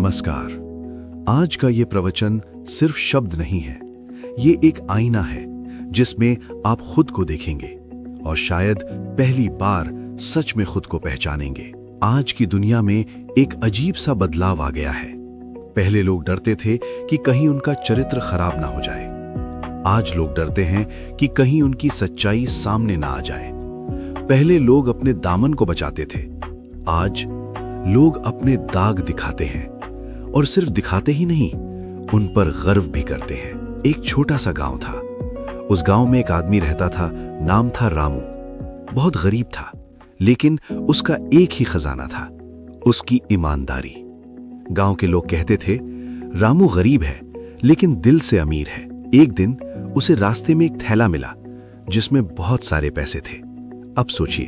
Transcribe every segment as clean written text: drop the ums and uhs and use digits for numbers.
नमस्कार। आज का ये प्रवचन सिर्फ शब्द नहीं है, ये एक आईना है जिसमें आप खुद को देखेंगे और शायद पहली बार सच में खुद को पहचानेंगे। आज की दुनिया में एक अजीब सा बदलाव आ गया है। पहले लोग डरते थे कि कहीं उनका चरित्र खराब ना हो जाए। आज लोग डरते हैं कि कहीं उनकी सच्चाई सामने ना आ जाए। पहले लोग अपने दामन को बचाते थे, आज लोग अपने दाग दिखाते हैं, और सिर्फ दिखाते ही नहीं, उन पर गर्व भी करते हैं। एक छोटा सा गांव था। उस गांव में एक आदमी रहता था, नाम था रामू। बहुत गरीब था, लेकिन उसका एक ही खजाना था, उसकी ईमानदारी। गांव के लोग कहते थे, रामू गरीब है लेकिन दिल से अमीर है। एक दिन उसे रास्ते में एक थैला मिला जिसमें बहुत सारे पैसे थे। अब सोचिए,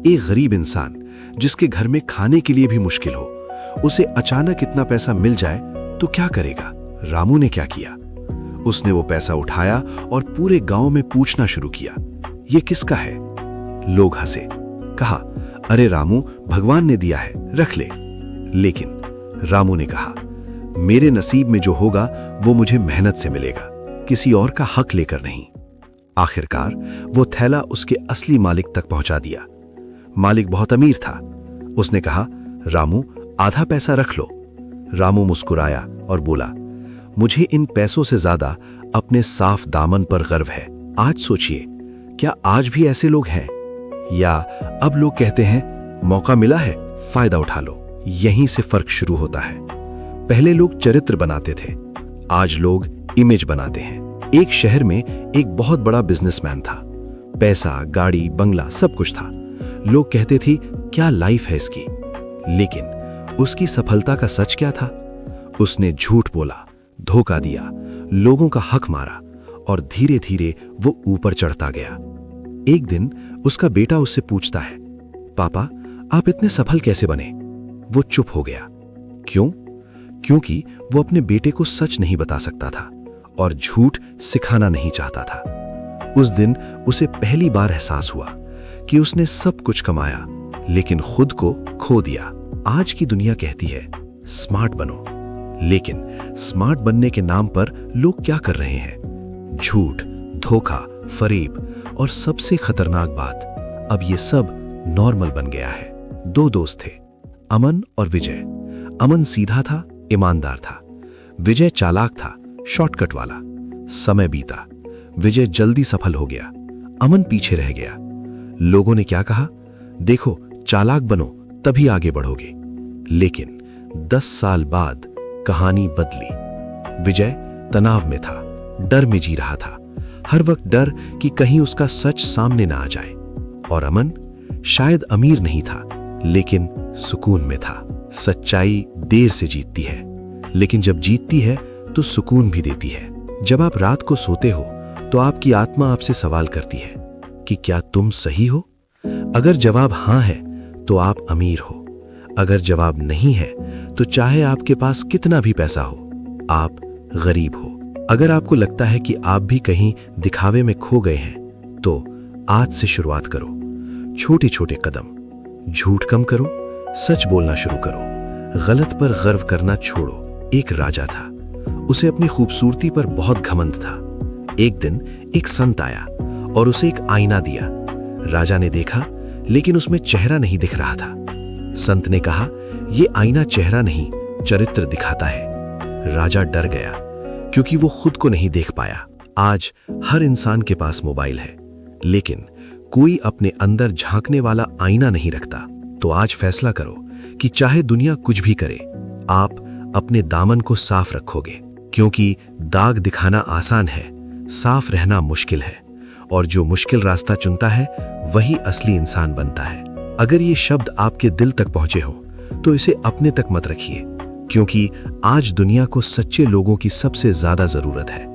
एक गरीब इंसान जिसके घर में खाने के लिए भी मुश्किल हो, उसे अचानक इतना पैसा मिल जाए तो क्या करेगा? रामू ने क्या किया? उसने वो पैसा उठाया और पूरे गांव में पूछना शुरू किया, ये किसका है? लोग हंसे, कहा, अरे रामू, भगवान ने दिया है, रख ले। लेकिन रामू ने कहा, मेरे नसीब में जो होगा वो मुझे मेहनत से मिलेगा, किसी और का हक लेकर नहीं। आखिरकार वो थैला उसके असली मालिक तक पहुंचा दिया। मालिक बहुत अमीर था। उसने कहा, रामू, आधा पैसा रख लो। रामू मुस्कुराया और बोला, मुझे इन पैसों से ज्यादा अपने साफ दामन पर गर्व है। आज सोचिए, क्या आज भी ऐसे लोग हैं? या अब लोग कहते हैं, मौका मिला है, फायदा उठा लो। यहीं से फर्क शुरू होता है। पहले लोग चरित्र बनाते थे, आज लोग इमेज बनाते हैं। एक शहर में एक बहुत बड़ा बिजनेसमैन था। पैसा, गाड़ी, बंगला सब कुछ था। लोग कहते थे, क्या लाइफ है इसकी। लेकिन उसकी सफलता का सच क्या था? उसने झूठ बोला, धोखा दिया, लोगों का हक मारा और धीरे धीरे वो ऊपर चढ़ता गया। एक दिन उसका बेटा उससे पूछता है, पापा, आप इतने सफल कैसे बने? वो चुप हो गया। क्यों? क्योंकि वो अपने बेटे को सच नहीं बता सकता था और झूठ सिखाना नहीं चाहता था। उस दिन उसे पहली बार एहसास हुआ कि उसने सब कुछ कमाया लेकिन खुद को खो दिया। आज की दुनिया कहती है, स्मार्ट बनो, लेकिन स्मार्ट बनने के नाम पर लोग क्या कर रहे हैं? झूठ, धोखा, फरेब और सबसे खतरनाक बात, अब ये सब नॉर्मल बन गया है। दो दोस्त थे, अमन और विजय। अमन सीधा था, ईमानदार था। विजय चालाक था, शॉर्टकट वाला। समय बीता, विजय जल्दी सफल हो गया, अमन पीछे रह गया। लोगों ने क्या कहा? देखो, चालाक बनो तभी आगे बढ़ोगे। लेकिन 10 साल बाद कहानी बदली। विजय तनाव में था, डर में जी रहा था, हर वक्त डर कि कहीं उसका सच सामने ना आ जाए। और अमन शायद अमीर नहीं था, लेकिन सुकून में था। सच्चाई देर से जीतती है, लेकिन जब जीतती है तो सुकून भी देती है। जब आप रात को सोते हो तो आपकी आत्मा आपसे सवाल करती है कि क्या तुम सही हो? अगर जवाब हां है तो आप अमीर हो। अगर जवाब नहीं है तो चाहे आपके पास कितना भी पैसा हो, आप गरीब हो। अगर आपको लगता है कि आप भी कहीं दिखावे में खो गए हैं, तो आज से शुरुआत करो। छोटे छोटे कदम, झूठ कम करो, सच बोलना शुरू करो, गलत पर गर्व करना छोड़ो। एक राजा था, उसे अपनी खूबसूरती पर बहुत घमंड था। एक दिन एक संत आया और उसे एक आईना दिया। राजा ने देखा, लेकिन उसमें चेहरा नहीं दिख रहा था। संत ने कहा, यह आईना चेहरा नहीं, चरित्र दिखाता है। राजा डर गया क्योंकि वो खुद को नहीं देख पाया। आज हर इंसान के पास मोबाइल है, लेकिन कोई अपने अंदर झांकने वाला आईना नहीं रखता। तो आज फैसला करो कि चाहे दुनिया कुछ भी करे, आप अपने दामन को साफ रखोगे। क्योंकि दाग दिखाना आसान है, साफ रहना मुश्किल है, और जो मुश्किल रास्ता चुनता है वही असली इंसान बनता है। अगर ये शब्द आपके दिल तक पहुंचे हो तो इसे अपने तक मत रखिए, क्योंकि आज दुनिया को सच्चे लोगों की सबसे ज्यादा जरूरत है।